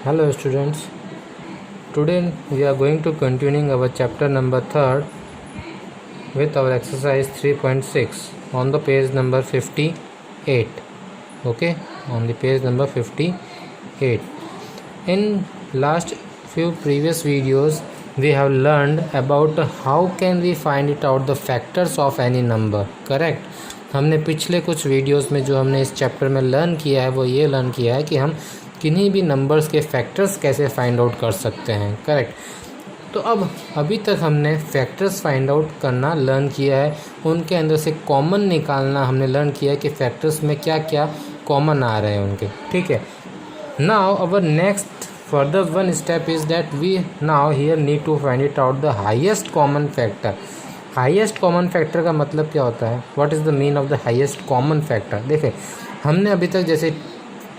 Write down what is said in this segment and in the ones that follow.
Hello students, today we are going to continuing our chapter number 3rd with our exercise 3.6 on the page number 58. Okay, on the page number 58. In last few previous videos we have learned about how can we find it out the factors of any number. Correct. हमने पिछले कुछ videos में जो हमने इस chapter में learn किया है वो ये लर्न किया है कि हम किन्हीं भी नंबर्स के फैक्टर्स कैसे फाइंड आउट कर सकते हैं। करेक्ट। तो अब अभी तक हमने फैक्टर्स फाइंड आउट करना लर्न किया है, उनके अंदर से कॉमन निकालना हमने लर्न किया है कि फैक्टर्स में क्या क्या कॉमन आ रहे हैं उनके। ठीक है। Now our next further one step is that we now here need to find it out the highest common factor. Highest common factor का मतलब क्या होता है? What is the mean of the highest common factor? देखिए, हमने अभी तक जैसे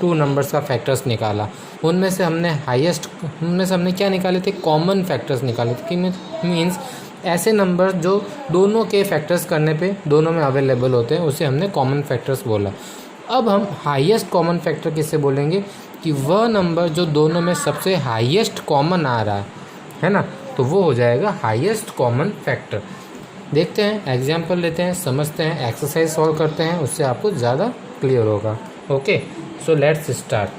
2 नंबर्स का फैक्टर्स निकाला, उनमें से हमने क्या निकाले थे? कॉमन फैक्टर्स निकाले थे। कि मीन्स ऐसे नंबर जो दोनों के फैक्टर्स करने पे दोनों में अवेलेबल होते हैं, उसे हमने कॉमन फैक्टर्स बोला। अब हम हाईएस्ट कॉमन फैक्टर किससे बोलेंगे? कि वह नंबर जो दोनों में सबसे हाईएस्ट कॉमन आ रहा है ना, तो वो हो जाएगा हाईएस्ट कॉमन फैक्टर। देखते हैं, एग्जाम्पल लेते हैं, समझते हैं, एक्सरसाइज सॉल्व करते हैं, उससे आपको ज़्यादा क्लियर होगा। Okay, so let's start.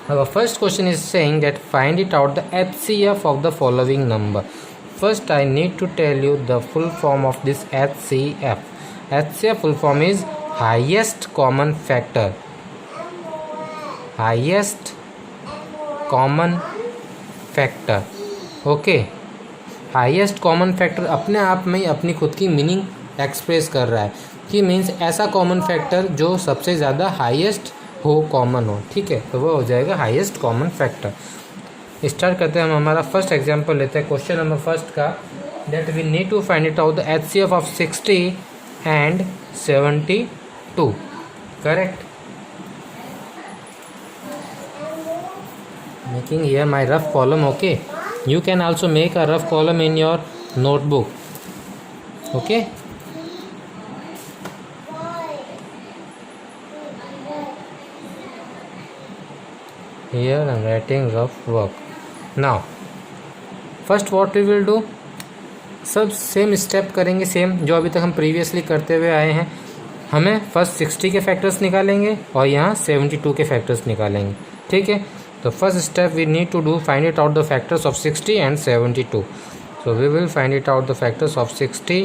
Our first question is saying that find it out the HCF of the following number. First I need to tell you the full form of this HCF. HCF full form is highest common factor. Highest common factor. Okay. Highest common factor अपने आप में ही अपनी खुद की meaning express कर रहा है कि मीन्स ऐसा कॉमन फैक्टर जो सबसे ज़्यादा हाईएस्ट हो, कॉमन हो। ठीक है, तो वो हो जाएगा हाईएस्ट कॉमन फैक्टर। स्टार्ट करते हैं। हम हमारा फर्स्ट एग्जांपल लेते हैं क्वेश्चन नंबर फर्स्ट का, that we need to find it out the HCF of 60 and 72। Correct. Making here my rough column. Okay, you can also make a rough column in your notebook. Okay, here I'm writing rough work. Now first what we will do, सब same step करेंगे, same जो अभी तक हम previously करते हुए आए हैं। हमें फर्स्ट 60 के फैक्टर्स निकालेंगे और यहाँ 72 के फैक्टर्स निकालेंगे। ठीक है, तो first step we need to do find it out the factors of 60 and 72. So we will find it out the factors of 60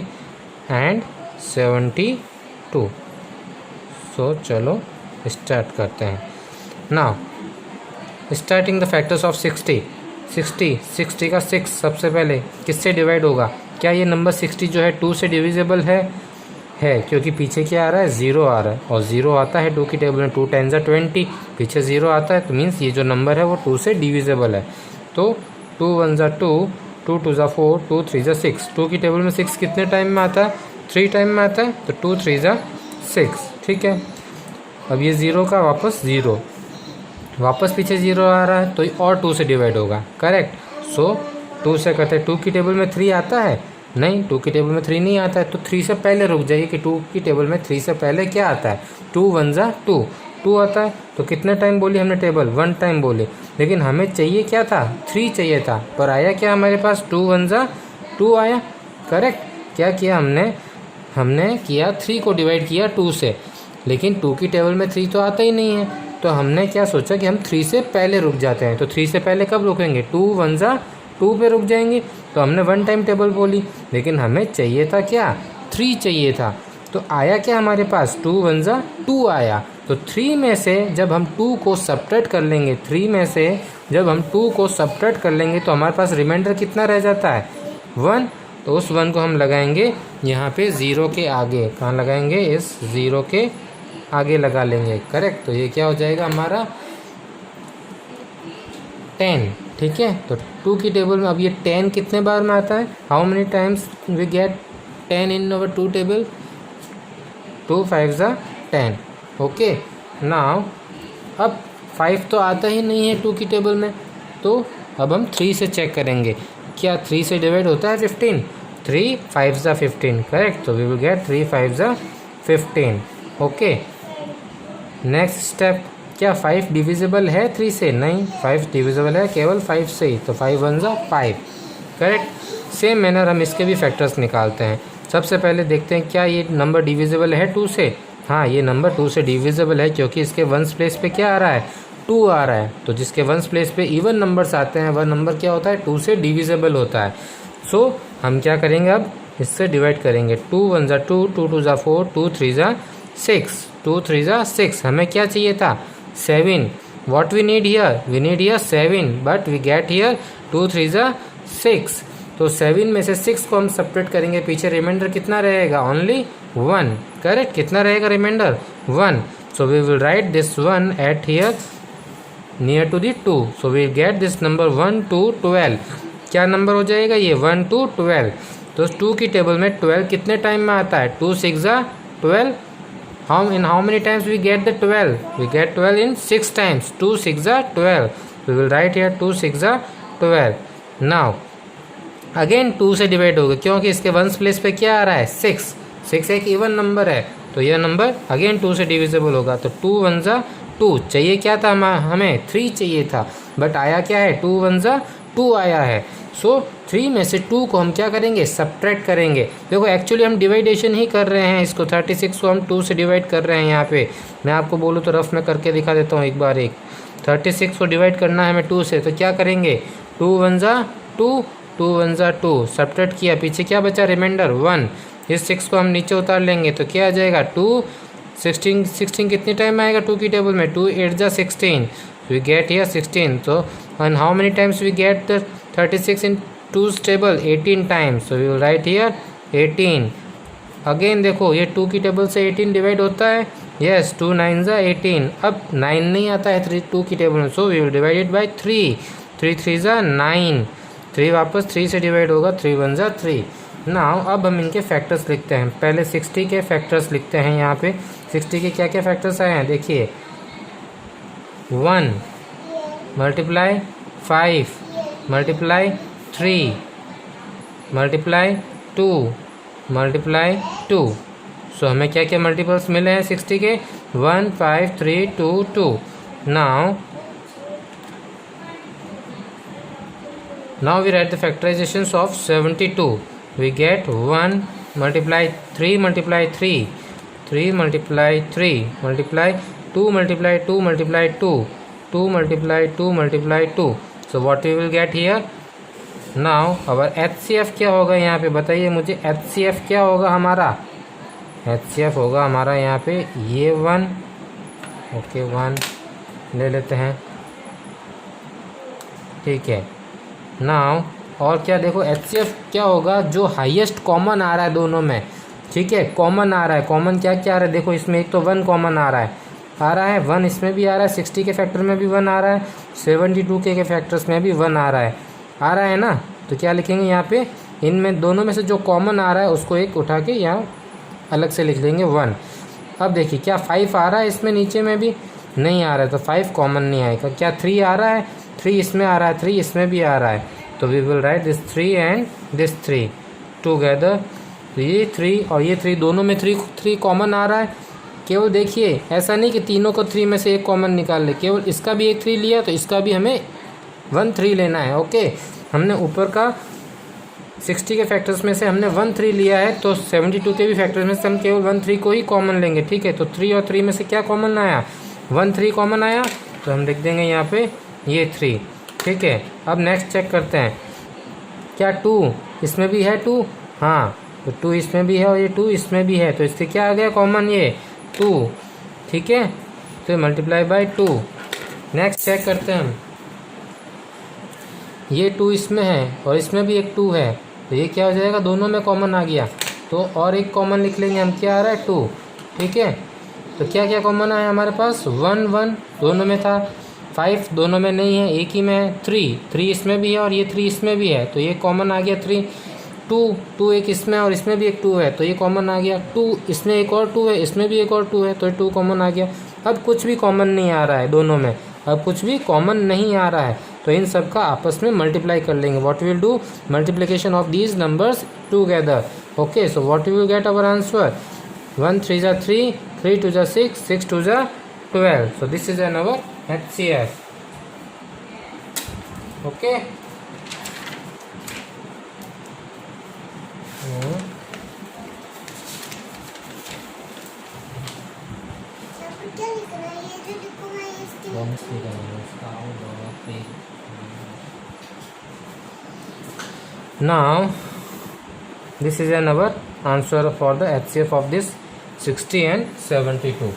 and 72. So चलो स्टार्ट करते हैं। Now starting the factors of 60 का 6 सबसे पहले किससे डिवाइड होगा? क्या ये नंबर 60 जो है 2 से डिविजिबल है? क्योंकि पीछे क्या आ रहा है? 0 आ रहा है, और 0 आता है 2 की टेबल में। 2 10 20, पीछे 0 आता है, तो मीन्स ये जो नंबर है वो 2 से डिविजिबल है। तो 2 1 2, 2 2 4, 2 3 6। 2 की टेबल में 6 कितने टाइम में आता है? 3 टाइम में आता है, तो 2 3 6। ठीक है, अब ये 0 का वापस 0, वापस पीछे 0 आ रहा है, तो और 2 से डिवाइड होगा। करेक्ट। सो 2 से करते हैं। 2 की टेबल में 3 आता है? नहीं, 2 की टेबल में 3 नहीं आता है, तो 3 से पहले रुक जाइए कि 2 की टेबल में 3 से पहले क्या आता है? 2 1 2 आता है। तो कितने टाइम बोली हमने टेबल? 1 टाइम बोली, लेकिन हमें चाहिए क्या था? 3 चाहिए था, पर आया क्या हमारे पास? 2 1 2 आया। करेक्ट। क्या किया हमने किया 3 को डिवाइड किया 2 से, लेकिन 2 की टेबल में 3 तो आता ही नहीं है, तो हमने क्या सोचा कि हम 3 से पहले रुक जाते हैं। तो 3 से पहले कब रुकेंगे? 2 1 2 पे रुक जाएंगे। तो हमने 1 टाइम टेबल बोली, लेकिन हमें चाहिए था क्या? 3 चाहिए था। तो आया क्या हमारे पास? 2 1 2 आया। तो 3 में से जब हम 2 को सब्ट्रैक्ट कर लेंगे, 3 में से जब हम 2 को सब्ट्रैक्ट कर लेंगे, तो हमारे पास रिमाइंडर कितना रह जाता है? 1। तो उस 1 को हम लगाएंगे यहाँ पे 0 के आगे। कहाँ लगाएंगे? इस 0 के आगे लगा लेंगे। करेक्ट। तो ये क्या हो जाएगा हमारा? 10। ठीक है, तो 2 की टेबल में अब ये 10 कितने बार में आता है? How many times we get 10 in our 2 table? 2 5 10। Okay, now अब 5 तो आता ही नहीं है 2 की टेबल में, तो अब हम 3 से चेक करेंगे। क्या 3 से डिवाइड होता है 15? 3 5 15। करेक्ट। तो we will get 3 5 15। Okay, next step क्या 5 डिविजिबल है 3 से? नहीं, 5 डिविजिबल है केवल 5 से ही, तो 5 1 जा 5, करेक्ट। सेम मैनर हम इसके भी फैक्टर्स निकालते हैं। सबसे पहले देखते हैं क्या ये नंबर डिविजिबल है 2 से। हाँ, ये नंबर 2 से डिविजिबल है क्योंकि इसके वंस प्लेस पे क्या आ रहा है? 2 आ रहा है। तो जिसके वंस प्लेस पे इवन नंबर्स आते हैं वह नंबर क्या होता है? 2 से डिविजिबल होता है। सो हम क्या करेंगे, अब इससे डिवाइड करेंगे। 2 1 जा 2, 2 2 जा 4, 2 3 जा 6, 2 3 जा 6। हमें क्या चाहिए था? 7। What we need here? We need here 7, but we get here 2 3 जा 6। तो 7 में से 6 को हम सेपरेट करेंगे, पीछे रिमाइंडर कितना रहेगा? Only 1, correct. कितना रहेगा reminder? 1। So we will write this 1 at here near to the 2। So we get this number 1 2 12। क्या नंबर हो जाएगा ये? 1 2 12। तो 2 की टेबल में 12 कितने टाइम में आता है? 2 6 जा 12। How many times we get the 12? We get 12 in 6 times. 2 6 जा 12. We will write here 2 6 जा 12. Now again 2 से डिवाइड होगा क्योंकि इसके वंस प्लेस पे क्या आ रहा है? 6। 6 एक इवन नंबर है, तो यह नंबर अगेन 2 से डिविजिबल होगा। तो 2 1 जा 2। चाहिए क्या था हमें? 3 चाहिए था, बट आया क्या है? 2 1 जा 2 आया है। सो 3 में से 2 को हम क्या करेंगे? सब्ट्रैक्ट करेंगे। देखो एक्चुअली हम डिवाइडेशन ही कर रहे हैं इसको, 36 को हम 2 से डिवाइड कर रहे हैं। यहाँ पे मैं आपको बोलूँ तो रफ में करके दिखा देता हूँ एक बार। 36 को डिवाइड करना है हमें 2 से, तो क्या करेंगे? 2 1 जा 2, 2 1 जा 2, सब्ट्रैक्ट किया, पीछे क्या बचा? रिमाइंडर 1। इस 6 को हम नीचे उतार लेंगे तो क्या आ जाएगा? 2 16 कितने टाइम आएगा 2 की टेबल में? 2 8 जा 16। We get here 16। तो and how many times we get the 36 in 2's table? 18 times. So we will write here 18. Again देखो ये 2 की टेबल से 18 डिवाइड होता है। यस, 2 9 जा 18। अब 9 नहीं आता है 2 की टेबल में, so we will divide it by 3। 3 3 जा 9। 3 वापस 3 से डिवाइड होगा, 3 1 जा 3। नाउ अब हम इनके फैक्टर्स लिखते हैं। पहले 60 के फैक्टर्स लिखते हैं। यहाँ पे 60 के क्या क्या फैक्टर्स आए हैं देखिए। 1 मल्टीप्लाई 5 मल्टीप्लाई 3 मल्टीप्लाई 2 मल्टीप्लाई 2। सो हमें क्या क्या मल्टीपल्स मिले हैं 60 के? 1 5 3 2 2। Now we write the factorisations of 72। We get 1 multiply 3 multiply 3 3 multiply 3 multiply 2 multiply 2 multiply 2 2 multiply 2 multiply 2। So what we will get here? Now our HCF क्या होगा यहाँ पे? बताइए मुझे, HCF क्या होगा हमारा? HCF होगा हमारा यहाँ पे ये 1, ओके 1 ले लेते हैं, ठीक है। नाउ और क्या देखो, HCF क्या होगा? जो हाईएस्ट कॉमन आ रहा है दोनों में, ठीक है, कॉमन आ रहा है। कॉमन क्या क्या आ रहा है देखो, इसमें एक तो 1 कॉमन आ रहा है 1 इसमें भी आ रहा है, 60 के फैक्टर में भी 1 आ रहा है, 72 के फैक्टर्स में भी 1 आ रहा है ना। तो क्या लिखेंगे यहाँ पे? इनमें दोनों में से जो कॉमन आ रहा है उसको एक उठा के यहाँ अलग से लिख लेंगे 1। अब देखिए क्या 5 आ रहा है इसमें, नीचे में भी नहीं आ रहा है, तो 5 कॉमन नहीं आएगा। क्या 3 आ रहा है? 3 इसमें आ रहा है, 3 इसमें भी आ रहा है, तो we will write this 3 and this 3 together. तो ये 3 और ये 3 दोनों में 3 कॉमन आ रहा है। केवल देखिए ऐसा नहीं कि तीनों को 3 में से एक कॉमन निकाल ले, केवल इसका भी एक 3 लिया तो इसका भी हमें 1 3 लेना है। ओके, हमने ऊपर का 60 के फैक्टर्स में से हमने 1 3 लिया है, तो 72 के भी फैक्टर्स में से हम केवल 1 3 को ही कॉमन लेंगे, ठीक है। तो 3 और 3 में से क्या कॉमन आया? 1 3 कॉमन आया, तो हम लिख देंगे यहाँ पे ये 3, ठीक है। अब नेक्स्ट चेक करते हैं, क्या 2 इसमें भी है? 2 हाँ, तो 2 इसमें भी है और ये 2 इसमें भी है, तो इससे क्या आ गया कॉमन? ये 2, ठीक है। तो मल्टीप्लाई बाय 2। नेक्स्ट चेक करते हैं हम, ये 2 इसमें है और इसमें भी एक 2 है, तो ये क्या हो जाएगा? दोनों में कॉमन आ गया, तो और एक कॉमन लिख लेंगे हम, क्या आ रहा है? 2, ठीक है। तो क्या क्या कॉमन आया हमारे पास? 1 1 दोनों में था, 5 दोनों में नहीं है, एक ही में है, 3 इसमें भी है और ये 3 इसमें भी है, तो ये कॉमन आ गया 3। 2 एक इसमें और इसमें भी एक 2 है, तो ये कॉमन आ गया। 2 इसमें एक और 2 है, इसमें भी एक और 2 है, तो 2 कॉमन आ गया। अब कुछ भी कॉमन नहीं आ रहा है दोनों में, अब कुछ भी कॉमन नहीं आ रहा है, तो इन सब का आपस में मल्टीप्लाई कर लेंगे। What will do? Multiplication of these numbers together. Okay, so what will get our answer? 1 3 जा 3, 3 2 जा 6, 6 2 जा 12. So this is our HCF. Okay. Now this is our answer for the HCF of this 60 and 72.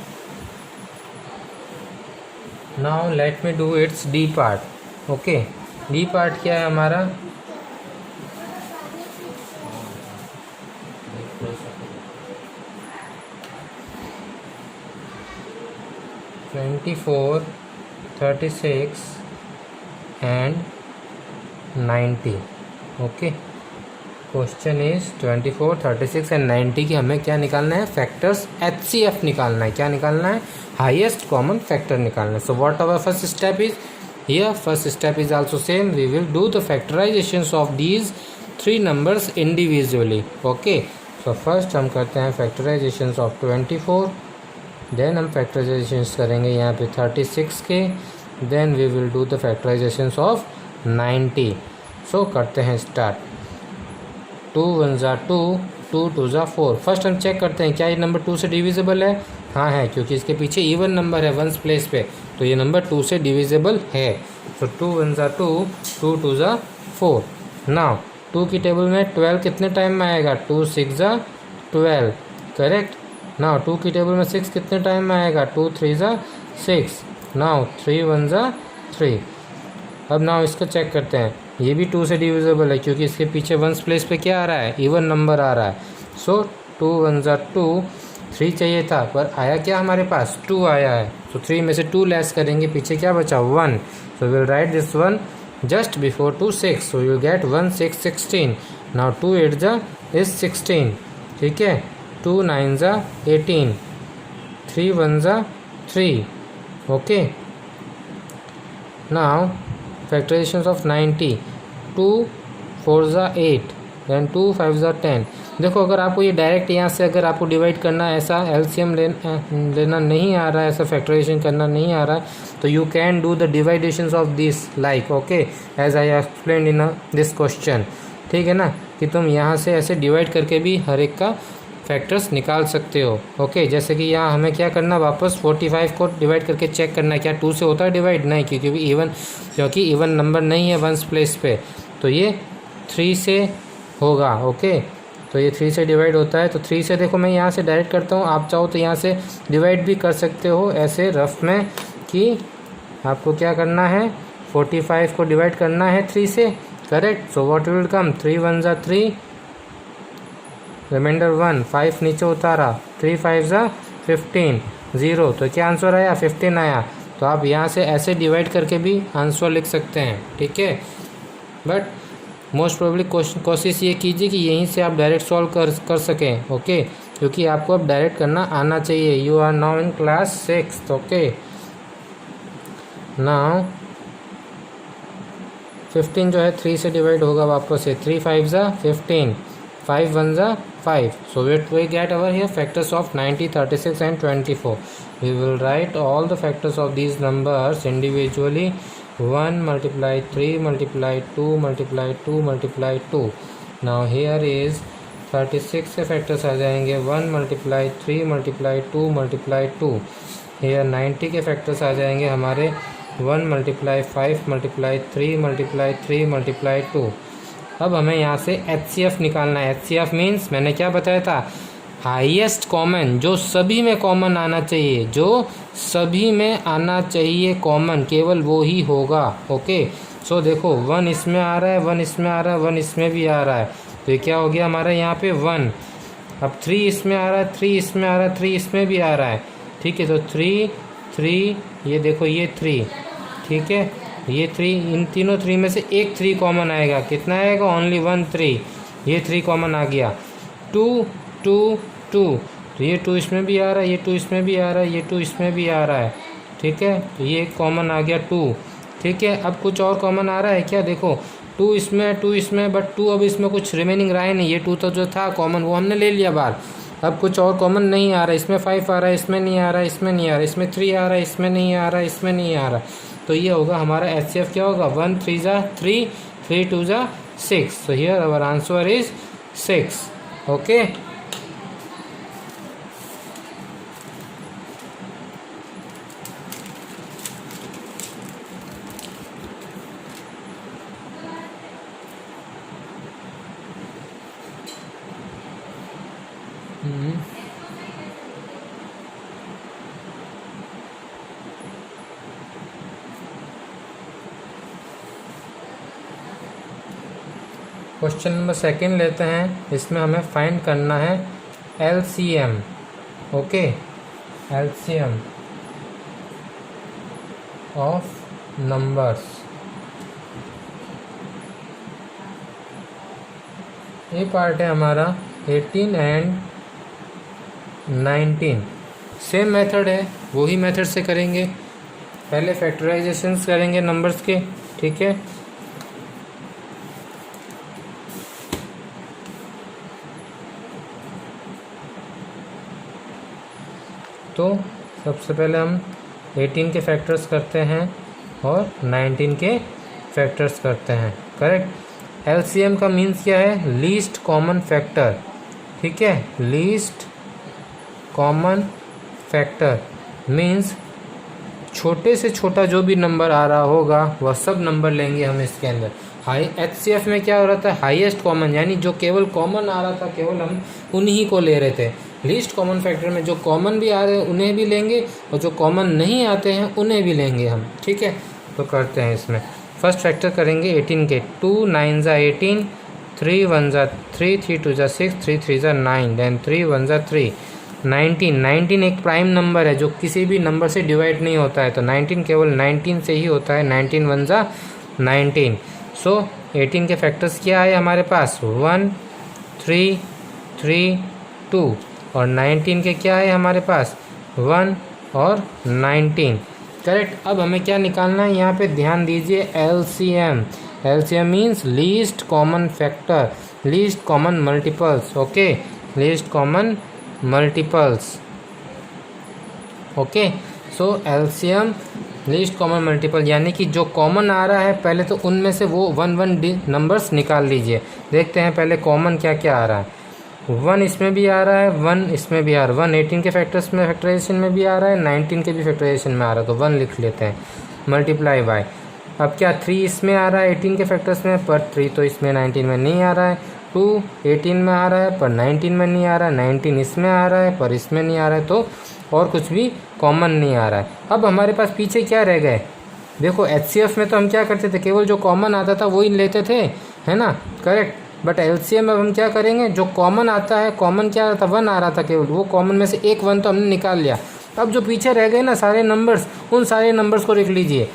Now let me do its D part. Okay, D part क्या है हमारा? (24, 36 and 90). Okay, question is 24, 36 and 90 की हमें क्या निकालना है? Factors HCF निकालना है। क्या निकालना है? हाईएस्ट कॉमन फैक्टर निकालना है। So what our first step is? Here first step is also same, we will do the factorisations of these 3 numbers individually. Okay, so first हम करते हैं फैक्टराइजेशंस ऑफ 24, देन हम फैक्टराइजेशंस करेंगे यहाँ पे 36 के, then we will do the factorisations of 90। So करते हैं स्टार्ट। 2 1 ज़ा 2, 2 2 ज़ा 4। फर्स्ट हम चेक करते हैं क्या ये नंबर 2 से डिविजिबल है। हाँ है, क्योंकि इसके पीछे इवन नंबर है वंस प्लेस पे, तो ये नंबर 2 से डिविजिबल है। तो 2 1 ज़ा 2, 2 2 ज़ा 4। नाउ 2 की टेबल में 12 कितने टाइम में आएगा? 2 6 ज़ा 12, करेक्ट। नाउ 2 की टेबल में 6 कितने टाइम में आएगा? 2 3 ज़ा 6। नाउ 3 1 ज़ा 3। अब नाउ इसको चेक करते हैं, ये भी 2 से डिविजिबल है क्योंकि इसके पीछे वंस प्लेस पे क्या आ रहा है? इवन नंबर आ रहा है। सो 2 1 ज़ा 2, 3 चाहिए था पर आया क्या हमारे पास? 2 आया है। तो 3 में से 2 लेस करेंगे, पीछे क्या बचा? 1। So will write this 1 just before 2 6, so you get 1 6 16। Now 2 8 ज़ा इज 16, ठीक है। 2 9 ज़ा 18, 3 1 ज़ा 3। ओके, नाउ फैक्टराइजेशंस ऑफ 90, 2 4 ज़ा 8, देन 2 5 ज़ा 10। देखो अगर आपको ये डायरेक्ट यहाँ से अगर आपको डिवाइड करना है, ऐसा एलसीएम लेना नहीं आ रहा है, ऐसा फैक्टराइजेशन करना नहीं आ रहा है, तो you can do the divisions of this like, okay, as I explained in this question. ठीक है ना, कि तुम यहाँ से ऐसे डिवाइड करके भी हर एक का फैक्टर्स निकाल सकते हो। ओके, जैसे कि यहाँ हमें क्या करना, वापस 45 को डिवाइड करके चेक करना है क्या 2 से होता है डिवाइड? नहीं, क्योंकि इवन नंबर नहीं है वंस प्लेस पे, तो ये 3 से होगा। ओके, तो ये 3 से डिवाइड होता है। तो 3 से देखो मैं यहाँ से डायरेक्ट करता हूँ, आप चाहो तो यहाँ से डिवाइड भी कर सकते हो ऐसे रफ में, कि आपको क्या करना है, 45 को डिवाइड करना है 3 से, correct. So what will come? 3 1 ज़ा 3, रिमाइंडर 1, 5 नीचे उतारा, 3 5 ज़ा 15, 0। तो क्या आंसर आया? 15 आया। तो आप यहाँ से ऐसे डिवाइड करके भी आंसर लिख सकते हैं, ठीक है। बट मोस्ट प्रोबेबली कोशिश ये कीजिए कि यहीं से आप डायरेक्ट सॉल्व कर सकें। ओके, क्योंकि आपको अब डायरेक्ट करना आना चाहिए। You are now in class 6। Okay, now 15 जो है 3 से डिवाइड होगा वापस से, 3 5 ज़ा 15, 5 1 ज़ा 5। So we get over here factors of 90, 36 and 24. We will write all the factors of these numbers individually. 1 multiply 3 multiply 2 multiply 2 multiply 2. Now here is 36 के factors आ जाएंगे 1 multiply 3 multiply 2 multiply 2. Here 90 के factors आ जाएंगे हमारे 1 multiply 5 multiply 3 multiply 3 multiply 2. अब हमें यहाँ से HCF निकालना है। HCF मीन्स मैंने क्या बताया था? हाईएस्ट कॉमन, जो सभी में कॉमन आना चाहिए, जो सभी में आना चाहिए कॉमन, केवल वो ही होगा। ओके, सो देखो 1 इसमें आ रहा है, 1 इसमें आ रहा है, 1 इसमें भी आ रहा है, तो ये क्या हो गया हमारा यहाँ पे 1। अब 3 इसमें आ रहा है, 3 इसमें आ रहा है, 3 इसमें भी आ रहा है, ठीक है। तो 3 3, ये देखो ये 3, ठीक है, ये 3, इन तीनों 3 में से एक 3 कॉमन आएगा। कितना आएगा? ओनली 1 3, ये 3 कॉमन आ गया। 2 2 2, तो ये 2 इसमें भी आ रहा है, ये 2 इसमें भी आ रहा है, ये 2 इसमें भी आ रहा है, ठीक है। तो ये कॉमन आ गया 2, ठीक है। अब कुछ और कॉमन आ रहा है क्या? देखो 2 इसमें, 2 इसमें, बट 2 अब इसमें कुछ रिमेनिंग रहा है नहीं। ये 2 तो जो था कॉमन वो हमने ले लिया बाहर, अब कुछ और कॉमन नहीं आ रहा, इसमें 5 आ रहा है, इसमें नहीं आ रहा, इसमें नहीं आ रहा, इसमें 3 आ रहा है, इसमें नहीं आ रहा, इसमें नहीं आ रहा, तो ये होगा हमारा HCF क्या होगा 1 3 जा 3, 3 2 जा 6। So here our answer is 6। Okay, question number second लेते हैं। इसमें हमें फाइंड करना है LCM। Okay, LCM of numbers. ये पार्ट है हमारा 18 एंड 19। सेम मेथड है, वही मेथड से करेंगे। पहले फैक्टराइजेशंस करेंगे नंबर्स के, ठीक है। तो सबसे पहले हम 18 के फैक्टर्स करते हैं और 19 के फैक्टर्स करते हैं, करेक्ट। LCM का मीन्स क्या है, लीस्ट कॉमन फैक्टर, ठीक है। लीस्ट कॉमन फैक्टर मीन्स छोटे से छोटा जो भी नंबर आ रहा होगा वह सब नंबर लेंगे हम इसके अंदर। HCF में क्या हो रहा था, हाईएस्ट कॉमन, यानी जो केवल कॉमन आ रहा था केवल हम उन्हीं को ले रहे थे। लीस्ट कॉमन फैक्टर में जो कॉमन भी आ रहे हैं उन्हें भी लेंगे और जो कॉमन नहीं आते हैं उन्हें भी लेंगे हम, ठीक है। तो करते हैं इसमें। फर्स्ट फैक्टर करेंगे 18 के। 2 9 जा 18, 3 1 जा 3, 3 2 जा 6, 3 3 जा 9, देन 3 1 जा 3। 19 एक प्राइम नंबर है जो किसी भी नंबर से डिवाइड नहीं होता है, तो 19 केवल 19 से ही होता है। 19 1 जा 19। सो 18 के फैक्टर्स क्या आए हमारे पास, 1 3 3 2, और 19 के क्या है हमारे पास 1 और 19, करेक्ट। अब हमें क्या निकालना है, यहाँ पे ध्यान दीजिए, LCM। LCM means least common factor, least common multiples, okay, least common multiples, okay. So LCM least common multiple, यानी कि जो कॉमन आ रहा है पहले तो उनमें से वो 1 नंबर्स निकाल लीजिए। देखते हैं पहले कॉमन क्या क्या आ रहा है। 1 इसमें भी आ रहा है, 1 इसमें भी आ रहा है, 1 18 के फैक्टर्स में फैक्टराइजेशन में भी आ रहा है, 19 के भी फैक्टराइजेशन में आ रहा है, तो 1 लिख लेते हैं, मल्टीप्लाई बाय। अब क्या 3 इसमें आ रहा है 18 के फैक्टर्स में, पर 3 तो इसमें 19 में नहीं आ रहा है। 2 18 में आ रहा है पर 19 में नहीं आ रहा है, 19 इसमें आ रहा है पर इसमें नहीं आ रहा है, तो और कुछ भी कॉमन नहीं आ रहा है। अब हमारे पास पीछे क्या रह गए, देखो HCF में तो हम क्या करते थे, केवल जो कॉमन आता था वही लेते थे, है ना, करेक्ट। बट LCM में हम क्या करेंगे, जो कॉमन आता है, कॉमन क्या आ रहा था 1 आ रहा था केवल, वो कॉमन में से एक 1 तो हमने निकाल लिया। अब जो पीछे रह गए ना सारे नंबर्स, उन सारे नंबर्स को लिख लीजिए।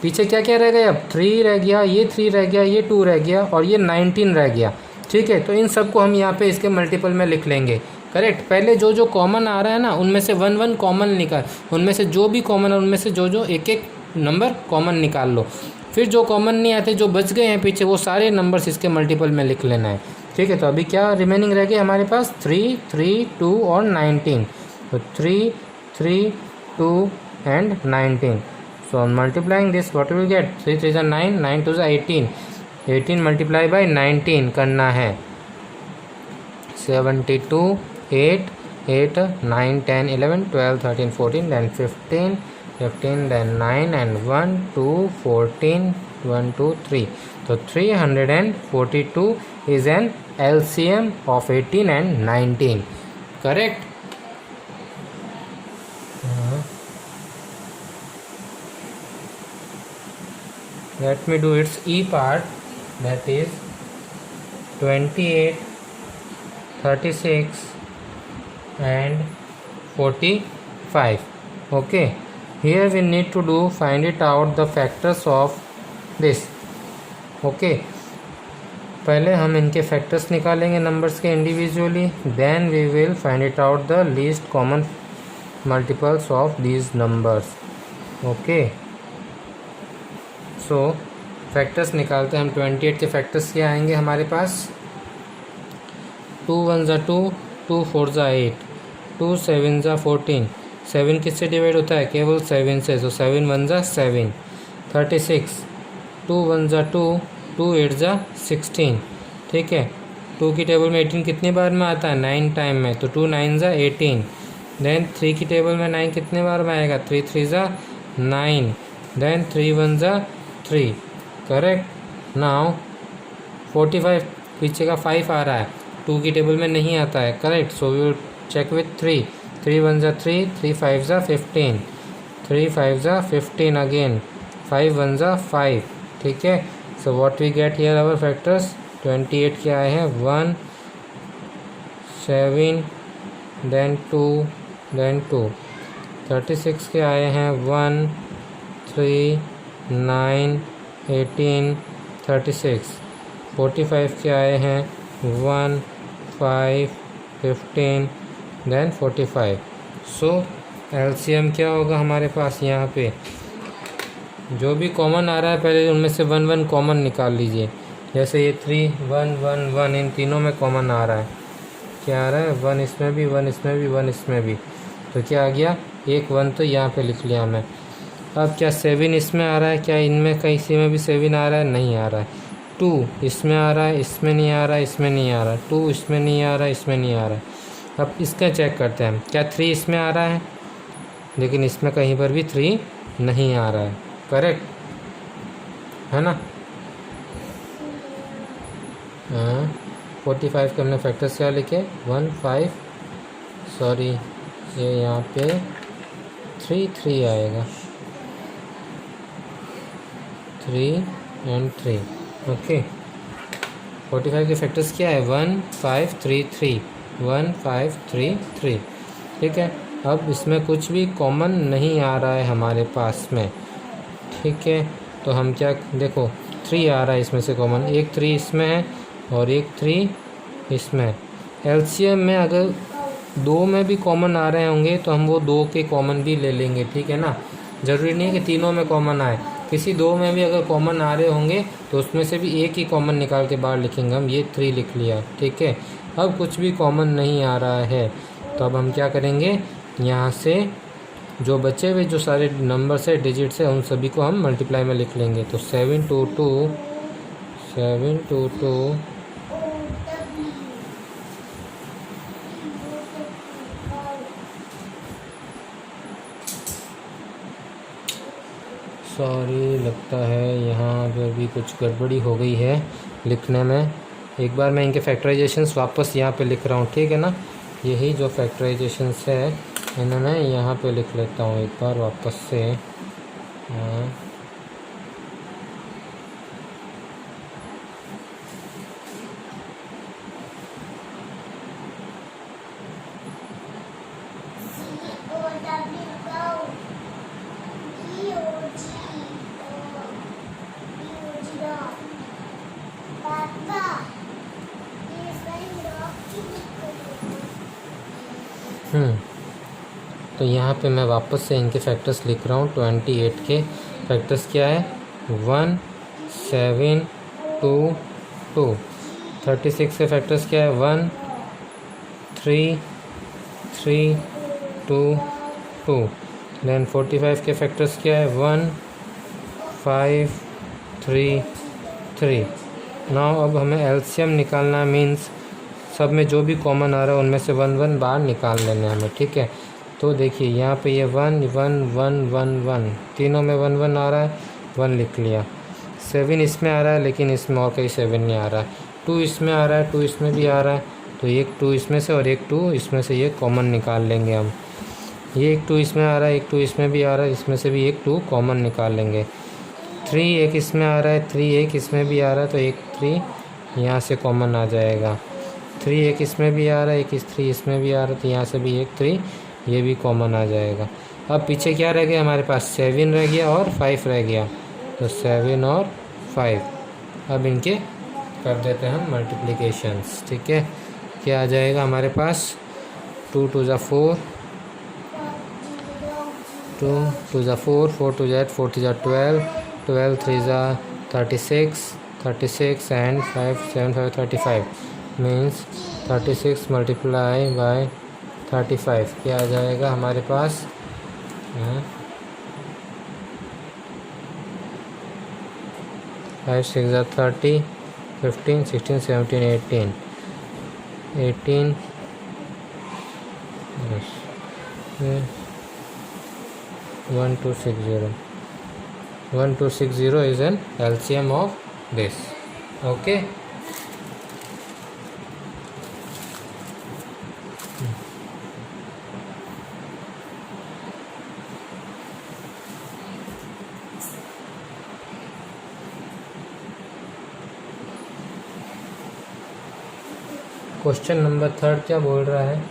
पीछे क्या क्या रह गया, अब 3 रह गया, ये 3 रह गया, ये 2 रह गया और ये 19 रह गया, ठीक है। तो इन सबको हम यहाँ पे इसके मल्टीपल में लिख लेंगे, करेक्ट। पहले जो जो कॉमन आ रहा है ना उनमें से 1 1 कॉमन निकाल, उनमें से जो भी कॉमन है उनमें से जो जो एक एक नंबर कॉमन निकाल लो। फिर जो कॉमन नहीं आते, जो बच गए हैं पीछे, वो सारे नंबर्स इसके मल्टीपल में लिख लेना है, ठीक है। तो अभी क्या रिमेनिंग रह गए हमारे पास 3 3 2 और 19, तो 3 3 2 and 19। So on multiplying this what will get, 3 3 9, 9 2 18, 18 multiply by 19 करना है, 72 8 8 9 10 11 12 13 14 then 15 then 9 and 1 2 14 1 2 3, so 342 is an LCM of 18 and 19, correct. Let me do its E part, that is 28 36 and 45, okay. Here we need to do find it out the factors of this, okay. पहले हम इनके factors निकालेंगे numbers के individually, then we will find it out the least common multiples of these numbers, okay. So factors निकालते हैं हम। 28 के factors क्या आएंगे हमारे पास, 2 1 जा 2, 2 4 ज़ा 8, 2 7 ज़ा 14, 7 किससे डिवाइड होता है? केवल 7 से, तो 7 1 ज़ा 7, 36, 2 1 ज़ा 2, 2 8 ज़ा 16, ठीक है। 2 की टेबल में 18 कितनी बार में आता है? 9 टाइम में, तो 2 9 ज़ा 18। देन 3 की टेबल में 9 कितने बार में आएगा? 3 3 ज़ा 9, देन 3 1 ज़ा 3, करेक्ट। नाउ 45 पीछे का 5 आ रहा है, 2 की टेबल में नहीं आता है, correct. So we will check with 3, 3 1 ज़ा 3, 3 5 ज़ा 15, 3 5 ज़ा 15 अगेन, 5 1 ज़ा 5, ठीक है। So what we get here our factors, 28 के आए हैं 1 7, देन 2, देन 2, 36 के आए हैं 1 3 9 18 36, 45 के आए हैं 1 5 15, देन 45। सो एलसीएम क्या होगा हमारे पास? यहाँ पे जो भी कॉमन आ रहा है पहले उनमें से 1 1 कॉमन निकाल लीजिए। जैसे ये 3 1 1 1 इन तीनों में कॉमन आ रहा है, क्या आ रहा है? 1 इसमें भी, 1 इसमें भी, 1 इसमें भी, तो क्या आ गया? एक 1 तो यहाँ पे लिख लिया मैं। अब क्या 7 इसमें आ रहा है? क्या इनमें कहीं से में भी 7 आ रहा है? नहीं आ रहा है। 2 इसमें आ रहा है, इसमें नहीं आ रहा है, इसमें नहीं आ रहा है, 2 इसमें नहीं आ रहा है, इसमें नहीं आ रहा है। अब इसका चेक करते हैं, क्या 3 इसमें आ रहा है? लेकिन इसमें कहीं पर भी 3 नहीं आ रहा है, करेक्ट है ना। हाँ, 45 के हमने फैक्टर्स क्या लिखे? 1 5, सॉरी ये यहाँ पे 3 3 आएगा, 3 एंड 3, ओके। 45 के फैक्टर्स क्या है? 1 5 3 3, 1 5 3 3, ठीक है। अब इसमें कुछ भी कॉमन नहीं आ रहा है हमारे पास में, ठीक है। तो हम क्या, देखो 3 आ रहा है इसमें से कॉमन, एक 3 इसमें है और एक 3 इसमें। एलसीएम में अगर 2 में भी कॉमन आ रहे होंगे तो हम वो 2 के कॉमन भी ले लेंगे, ठीक है ना। ज़रूरी नहीं है कि तीनों में कॉमन आए, किसी 2 में भी अगर कॉमन आ रहे होंगे तो उसमें से भी एक ही कॉमन निकाल के बाहर लिखेंगे हम। ये 3 लिख लिया, ठीक है। अब कुछ भी कॉमन नहीं आ रहा है तो अब हम क्या करेंगे, यहाँ से जो बचे हुए जो सारे नंबर्स है, डिजिट्स है, उन सभी को हम मल्टीप्लाई में लिख लेंगे। तो 7 2 2, 7 2 2, सॉरी लगता है यहाँ पर भी कुछ गड़बड़ी हो गई है लिखने में। एक बार मैं इनके फैक्टराइजेशंस वापस यहाँ पे लिख रहा हूँ, ठीक है ना। यही जो फैक्टराइजेशंस है इन्हें मैं यहाँ पे लिख लेता हूँ एक बार वापस से। हाँ, तो यहाँ पे मैं वापस से इनके फैक्टर्स लिख रहा हूँ। 28 के फैक्टर्स क्या है? 1 7 2 2। 36 के फैक्टर्स क्या है? 1 3 3 2 2। देन 45 के फैक्टर्स क्या है? 1 5 3 3। नाउ अब हमें एलसीएम निकालना, मीन्स सब में जो भी कॉमन आ रहा है उनमें से 1 1 बाहर निकाल लेना है हमें, ठीक है। तो देखिए यहाँ पे ये 1 1 1 1 1, तीनों में 1 1 आ रहा है, 1 लिख लिया। 7 इसमें आ रहा है लेकिन इसमें और कहीं 7 नहीं आ रहा है। 2 इसमें आ रहा है, 2 इसमें भी आ रहा है, तो एक 2 इसमें से और एक 2 इसमें से ये कॉमन निकाल लेंगे हम। ये एक 2 इसमें आ रहा है, एक 2 इसमें भी आ रहा है, इसमें से भी एक 2 कॉमन निकाल लेंगे। 3 एक इसमें आ रहा है, 3 एक इसमें भी आ रहा है, तो एक 3 यहाँ से कॉमन आ जाएगा। 3 एक इसमें भी आ रहा है, एक 3 इसमें भी आ रहा है, तो यहाँ से भी एक 3 ये भी कॉमन आ जाएगा। अब पीछे क्या रह गया हमारे पास? 7 रह गया और 5 रह गया, तो 7 और 5। अब इनके कर देते हैं हम मल्टीप्लिकेशंस, ठीक है। क्या आ जाएगा हमारे पास? 2 2 ज़ा 4, 2 2 ज़ा 4, 4 2 ज़ा 8, 4 3 ज़ा 12, 12 3 ज़ा 36, 36 एंड 5 7 5 35 मीन्स 36 मल्टीप्लाई बाय 35 क्या आ जाएगा हमारे पास? 5 6 30, 15 16 17 18 yes. 1260 is an LCM of this. Okay. Question number 3 क्या बोल रहा है?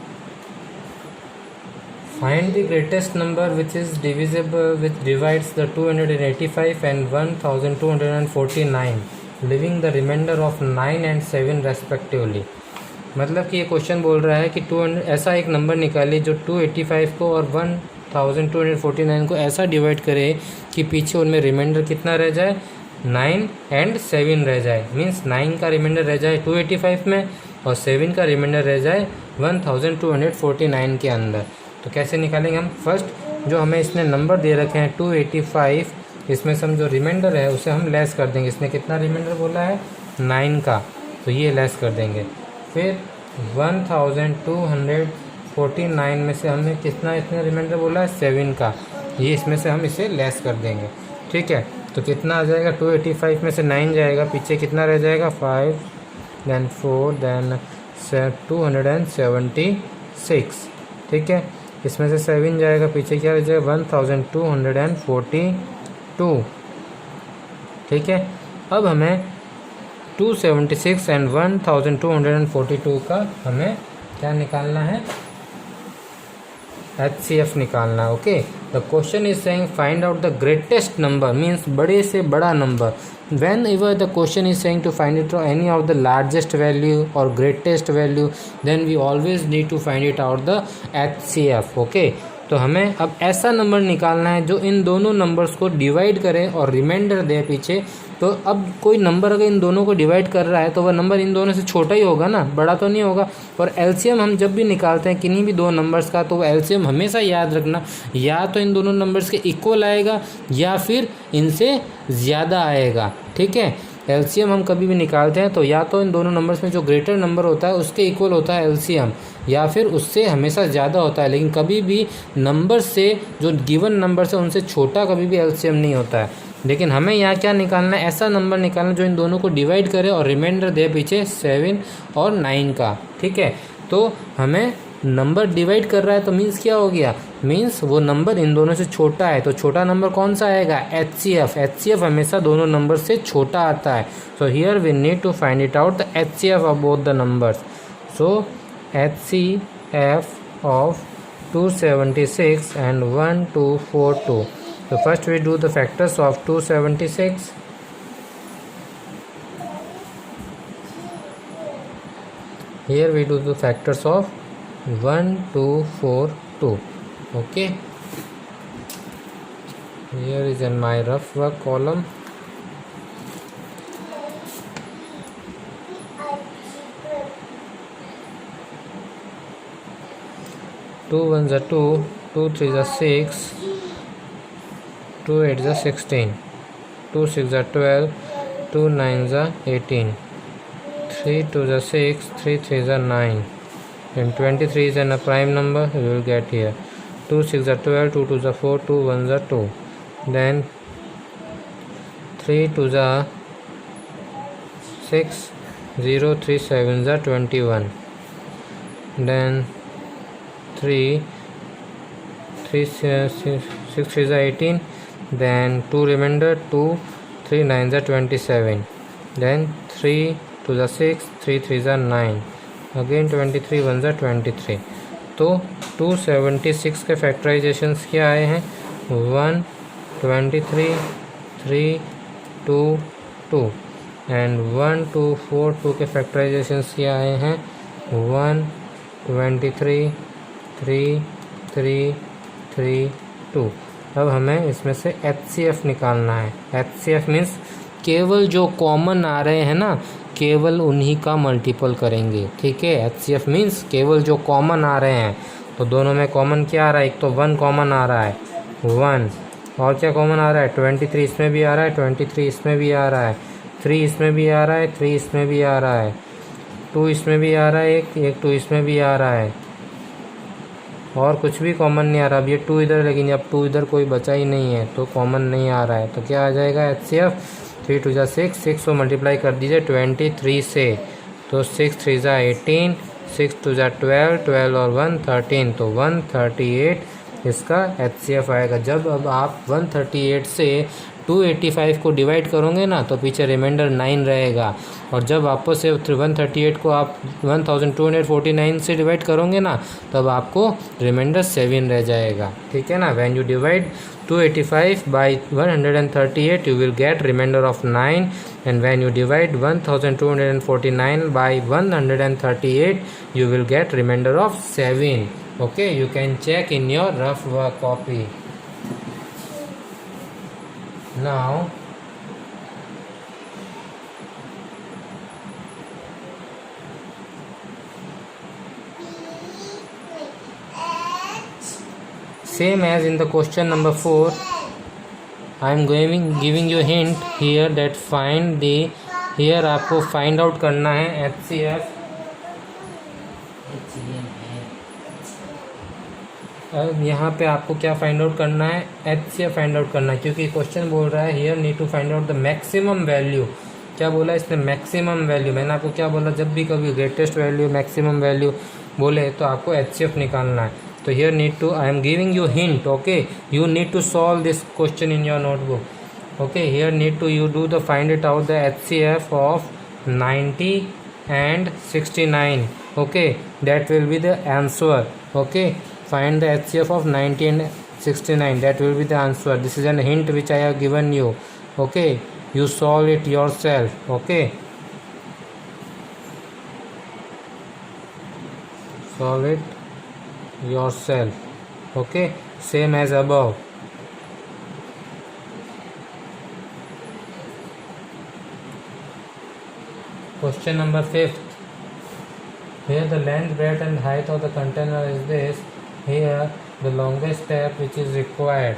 Find the greatest number which is divisible which divides the 285 and 1249 leaving the remainder of 9 and 7 respectively. मतलब कि ये क्वेश्चन बोल रहा है कि 200 ऐसा एक नंबर निकालिए जो 285 को और 1249 को ऐसा डिवाइड करे कि पीछे उनमें रिमाइंडर कितना रह जाए? 9 एंड 7 रह जाए। मीन्स 9 का रिमाइंडर रह जाए 285 में और 7 का रिमाइंडर रह जाए 1249 के अंदर। तो कैसे निकालेंगे हम? फर्स्ट जो हमें इसने नंबर दे रखे हैं 285, इसमें से हम जो रिमाइंडर है उसे हम लेस कर देंगे। इसने कितना रिमाइंडर बोला है? 9 का, तो ये लेस कर देंगे। फिर 1249 में से हमने कितना इसने रिमाइंडर बोला है? 7 का, ये इसमें से हम इसे लेस कर देंगे। ठीक है, तो कितना आ जाएगा? 285 में से 9 जाएगा, पीछे कितना रह जाएगा? 5 then 4 then 276। ठीक है, इसमें से 7 जाएगा, पीछे क्या रह जाएगा? 1242। ठीक है, अब हमें 276 एंड 1242 का हमें क्या निकालना है? HCF निकालना है। Okay, the question is saying find out the greatest number, means बड़े से बड़ा number. Whenever the question is saying to find it out any of the largest value or greatest value, then we always need to find it out the HCF. Okay, तो हमें अब ऐसा number निकालना है जो इन दोनों नंबर्स को divide करे और रिमाइंडर दे पीछे। तो अब कोई नंबर अगर इन दोनों को डिवाइड कर रहा है तो वह नंबर इन दोनों से छोटा ही होगा ना, बड़ा तो नहीं होगा। और एलसीएम हम जब भी निकालते हैं किन्हीं भी दो नंबर्स का, तो वो एलसीएम हमेशा याद रखना, या तो इन दोनों नंबर्स के इक्वल आएगा या फिर इनसे ज़्यादा आएगा। ठीक है, एलसीएम हम कभी भी निकालते हैं तो या तो इन दोनों नंबर्स में जो ग्रेटर नंबर होता है उसके इक्वल होता है एलसीएम, या फिर उससे हमेशा ज़्यादा होता है। लेकिन कभी भी नंबर से जो गिवन नंबर से उनसे छोटा कभी भी एलसीएम नहीं होता है। लेकिन हमें यहाँ क्या निकालना है? ऐसा नंबर निकालना जो इन दोनों को डिवाइड करे और रिमाइंडर दे पीछे 7 और 9 का। ठीक है, तो हमें नंबर डिवाइड कर रहा है तो मीन्स क्या हो गया? मीन्स वो नंबर इन दोनों से छोटा है। तो छोटा नंबर कौन सा आएगा? HCF। HCF हमेशा दोनों नंबर से छोटा आता है। So here we need to find it out the HCF of both the numbers. So HCF of 276 and 1242. So first we do the factors of 276. Here we do the factors of 1242. Okay, here is in my rough work column. Two ones are 2, 2 threes are 6, 2 8s are 16, 2 6s are 12, 2 9s are 18, 3 2s are 6, 3 3s are 9. Then 23 is a prime number, we will get here. 2 6s are 12, 2 2s are 4, 2 1s are 2. Then 3 2s are 6, 0 3 7s are 21. Then 3 6 3s are 18. Then 2 remainder, 2 3 9s are 27. Then 3 2s are 6, 3 3s are 9. Again 23 1s are 23. तो 276 के factorisations क्या आए हैं? 1 23 3 2 2 and 1 2 4 2 के factorisations क्या आए हैं? 1 23 3 3 3 2। अब हमें इसमें से HCF निकालना है। HCF मीन्स केवल जो कॉमन आ रहे हैं ना, केवल उन्हीं का मल्टीपल करेंगे, ठीक है। HCF मीन्स केवल जो कॉमन आ रहे हैं, तो दोनों में कॉमन क्या आ रहा है, एक तो 1 कॉमन आ रहा है 1, और क्या कॉमन आ रहा है 23 इसमें भी आ रहा है, 23 इसमें भी आ रहा है, 3 इसमें भी आ रहा है, 3 इसमें भी आ रहा है, 2 इसमें भी आ रहा है, एक 2 इसमें भी आ रहा है, और कुछ भी कॉमन नहीं आ रहा। अब ये 2 इधर, लेकिन अब 2 इधर कोई बचा ही नहीं है तो कॉमन नहीं आ रहा है, तो क्या आ जाएगा HCF 3 2 जा 6, 6 को मल्टीप्लाई कर दीजिए 23 से, तो 6 3 जा 18, 6 2 जा 12, 12 और 1 13, तो 138 इसका HCF आएगा। जब अब आप 138 से 285 को डिवाइड करोगे ना तो पीछे रिमाइंडर 9 रहेगा, और जब वापस से 138 को आप 1249 से डिवाइड करोगे ना तब आपको रिमाइंडर 7 रह जाएगा, ठीक है ना। When you divide 285 by 138 you will get remainder of 9, and when you divide 1249 by 138 you will get remainder of 7. Okay, you can check in your rough work copy. Now same as in the question number 4, I am giving you hint here that find the, here आपको find out करना है HCF, अब यहाँ पे आपको क्या find out करना है, HCF फाइंड आउट करना है, क्योंकि क्वेश्चन बोल रहा है here need to find out the maximum value. क्या बोला इसने, मैक्सिमम वैल्यू। मैंने आपको क्या बोला, जब भी कभी ग्रेटेस्ट वैल्यू मैक्सिमम वैल्यू बोले तो आपको HCF निकालना है। तो here need to, I am giving you hint, okay, you need to solve this question in your notebook, okay. Here need to you do the find it out the HCF of 90 and 69, okay, that will be the answer, okay. Find the HCF of 90 and 69, that will be the answer. This is an hint which I have given you, okay. You solve it yourself, okay. Solve it yourself, okay, same as above. Question number 5. Here the length, breadth and height of the container is this. Here the longest step which is required.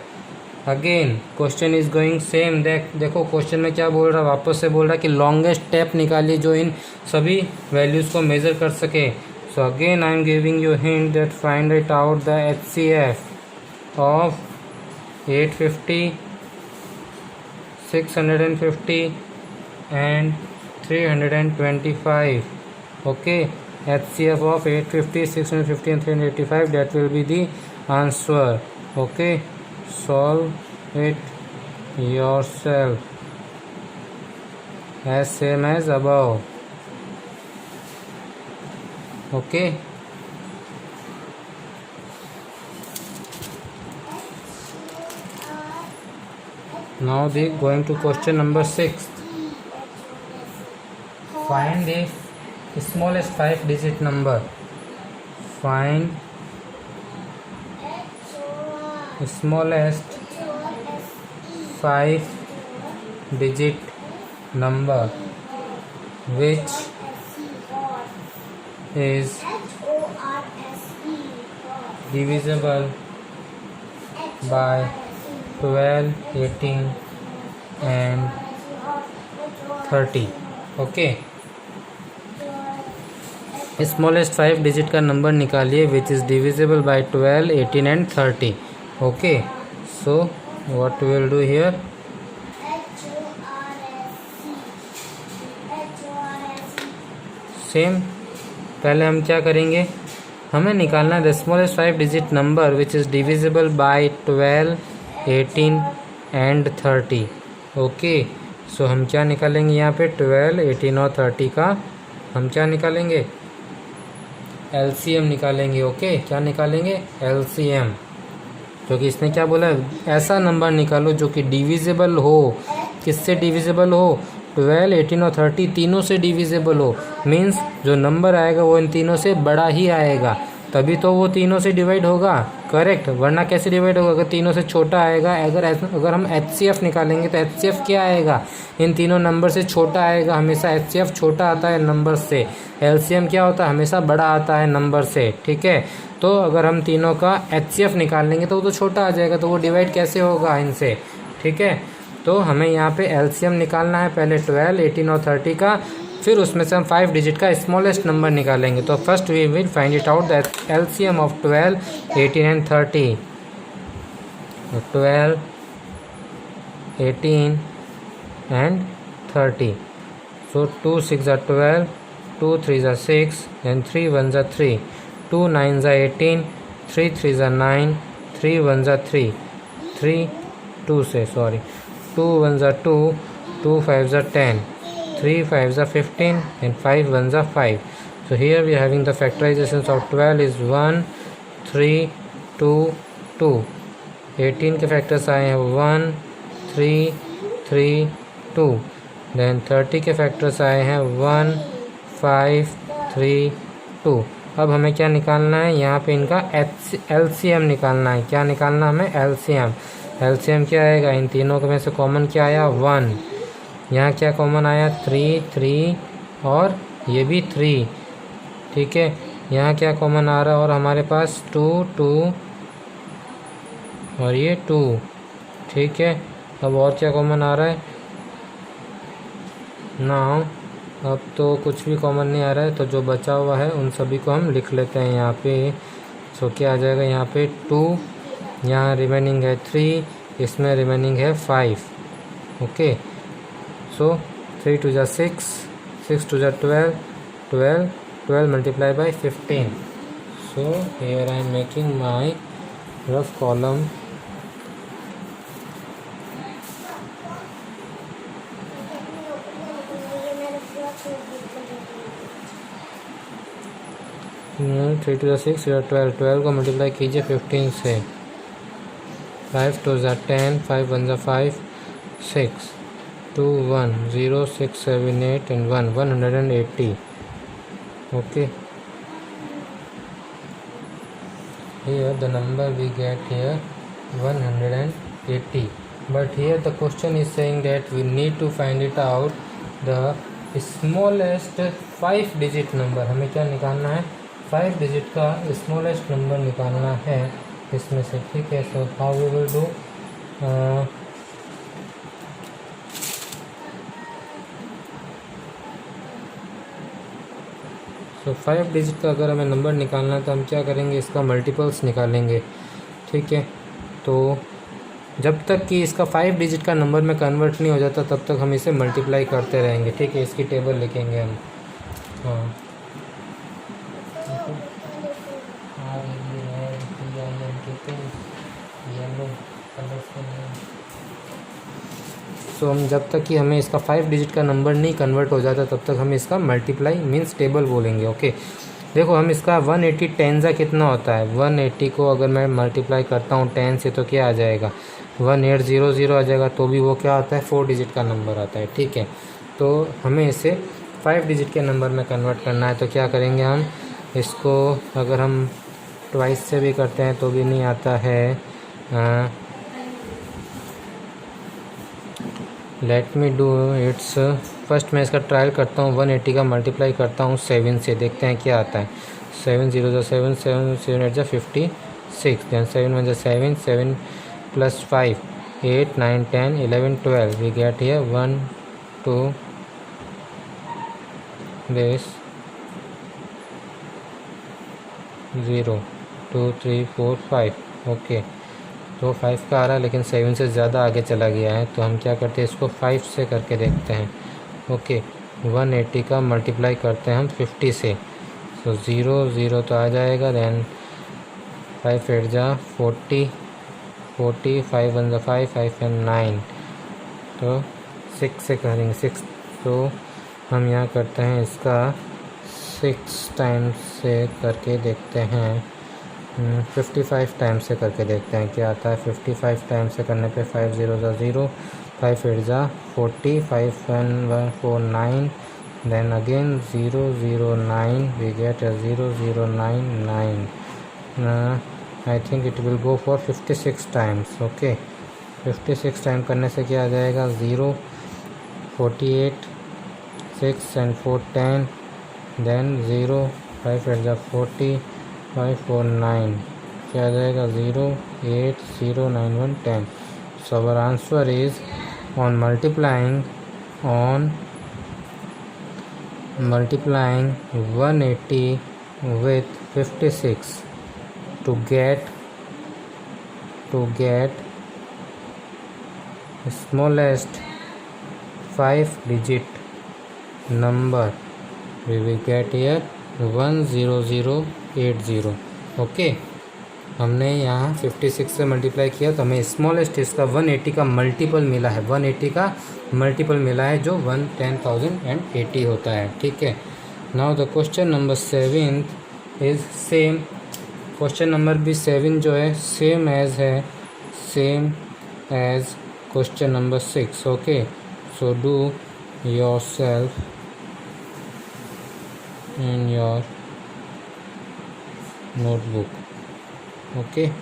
Again question is going same. देखो question में क्या बोल रहा है, वापस से बोल रहा है कि लॉन्गेस्ट स्टेप निकालिए जो इन सभी वैल्यूज़ को मेज़र कर सके। So again I am giving you hint that find it out the HCF of 850, 650 and 325, okay. HCF of 850, 650 and 385, that will be the answer, okay. Solve it yourself as same as above, okay. Now they going to question number 6. Find the smallest 5-digit number. Find smallest 5-digit number which is divisible by 12, 18 and 30, okay. Smallest 5 digit का नंबर निकालिए which is divisible by 12, 18 and 30, okay. So what will do here, same पहले हम क्या करेंगे, हमें निकालना है the smallest 5 digit number which is divisible by 12, 18 and 30, okay. So हम क्या निकालेंगे यहाँ पे 12, 18 और 30 का हम क्या निकालेंगे, LCM निकालेंगे, ओके। क्या निकालेंगे, LCM, क्योंकि इसने क्या बोला, ऐसा नंबर निकालो जो कि डिविजिबल हो। किससे डिविजिबल हो, 12, 18 और 30 तीनों से डिविजिबल हो। मीन्स जो नंबर आएगा वो इन तीनों से बड़ा ही आएगा। तभी तो वो तीनों से डिवाइड होगा, करेक्ट, वरना कैसे डिवाइड होगा? अगर तीनों से छोटा आएगा, अगर हम HCF निकालेंगे तो HCF क्या आएगा? इन तीनों नंबर से छोटा आएगा, हमेशा HCF छोटा आता है नंबर से। LCM क्या होता है? हमेशा बड़ा आता है नंबर से, ठीक है। तो अगर हम तीनों का HCF निकाल लेंगे तो वो तो छोटा आ जाएगा, तो वो डिवाइड कैसे होगा इनसे, ठीक है। तो हमें यहाँ पे LCM निकालना है, पहले 12, 18 और 30 का, फिर उसमें से हम 5 डिजिट का स्मॉलेस्ट नंबर निकालेंगे। तो first we will find it out that LCM of 12, 18 and 30। 12, 18 and 30। So 2 6 are 12, 2 3 are 6, and 3 1 are 3, 2 9 are 18, 3 3 are 9, 3 1 are 3, 3 2 से sorry 2 1 are 2, 2 5 are 10, 3 5 are 15, and 5 1 are 5. So here we are having the factorizations of 12 is 1 3 2 2. 18 के factors आए हैं 1 3 3 2. Then 30 के factors आए हैं 1 5 3 2. अब हमें क्या निकालना है? यहाँ पे इनका LCM निकालना है। क्या निकालना हमें? LCM। LCM क्या आएगा? इन तीनों में से कॉमन क्या आया? 1। यहाँ क्या कॉमन आया? 3 3 और ये भी 3, ठीक है। यहाँ क्या कॉमन आ रहा है? और हमारे पास 2 2 और ये 2, ठीक है। अब और क्या कॉमन आ रहा है? ना, अब तो कुछ भी कॉमन नहीं आ रहा है, तो जो बचा हुआ है उन सभी को हम लिख लेते हैं यहाँ पे। सो क्या आ जाएगा? यहाँ पे 2, यहाँ रिमेनिंग है 3, इसमें रिमेनिंग है 5, okay. So 3 2 = 6, 6 2 = 12, 12 12 multiplied by 15. So here I am making my rough column. Three two 6 12, 12 को मल्टीप्लाई कीजिए 15 से। 5 2 = 10, 5 1 = 5, 6 2 1 0 6 7 8 and 1 180. Okay, here the number we get here 180, but here the question is saying that we need to find it out the smallest 5 digit number. हमें क्या निकालना है? 5 digit का smallest number निकालना है इसमें से, ठीक है। So how we will do? So 5 digit का अगर हमें नंबर निकालना है तो हम क्या करेंगे? इसका मल्टीपल्स निकालेंगे, ठीक है। तो जब तक कि इसका 5 डिजिट का नंबर में कन्वर्ट नहीं हो जाता तब तक हम इसे मल्टीप्लाई करते रहेंगे, ठीक है। इसकी टेबल लिखेंगे हम, हाँ। सो हम जब तक कि हमें इसका 5 डिजिट का नंबर नहीं कन्वर्ट हो जाता तब तक हम इसका मल्टीप्लाई मीन्स टेबल बोलेंगे, ओके। देखो हम इसका 180 10 सा कितना होता है? 180 को अगर मैं मल्टीप्लाई करता हूँ 10 से तो क्या आ जाएगा? 1800 आ जाएगा, तो भी वो क्या आता है? 4 डिजिट का नंबर आता है, ठीक है। तो हमें इसे 5 डिजिट के नंबर में कन्वर्ट करना है, तो क्या करेंगे हम इसको? अगर हम ट्वाइस से भी करते हैं तो भी नहीं आता है। Let me do it's. First मैं इसका ट्रायल करता हूँ। 180 का मल्टीप्लाई करता हूँ 7 से, देखते हैं क्या आता है। 7 0 = 7, 7 7 8 = 56, then 7 1 = 7, 7 + 5 8 9 10 11 12. We get here 1 2 this 0 2 3 4 5, okay. तो 5 का आ रहा है लेकिन 7 से ज़्यादा आगे चला गया है, तो हम क्या करते हैं? इसको 5 से करके देखते हैं, ओके। 180 का मल्टीप्लाई करते हैं हम 50 से, तो 0 0 तो आ जाएगा। दैन 5 8 = 40, 40 5 1 = 5, 5 and 9, तो 6 से करेंगे 6। तो हम यहाँ करते हैं इसका 6 टाइम्स से करके देखते हैं, 55 टाइम्स से करके देखते हैं क्या आता है। 55 टाइम्स से करने पे 5 0 = 0, 5 8 = 40, 5 1 4 9, then again 009, we get a 0099. I think it will go for 56 times. Okay, 56 time करने से क्या आ जाएगा, 0 48 6 and 4 10, then 0 5 8 40 5 4 9, क्या आ जाएगा 0 8 0 9 1 10. So our answer is on multiplying 180 with 56 to get smallest 5-digit number, we will get here 10080. Okay, हमने यहाँ 56 से multiply किया तो हमें स्मॉलेस्ट इसका 180 का मल्टीपल मिला है, 180 का मल्टीपल मिला है जो 10,080 होता है. ठीक है. Now the question number 7 is same. Question number भी 7 जो है same as question number 6. Okay, so do yourself in your notebook. Okay,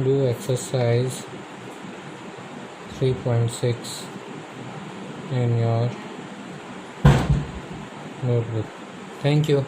do exercise 3.6 in your notebook. Thank you.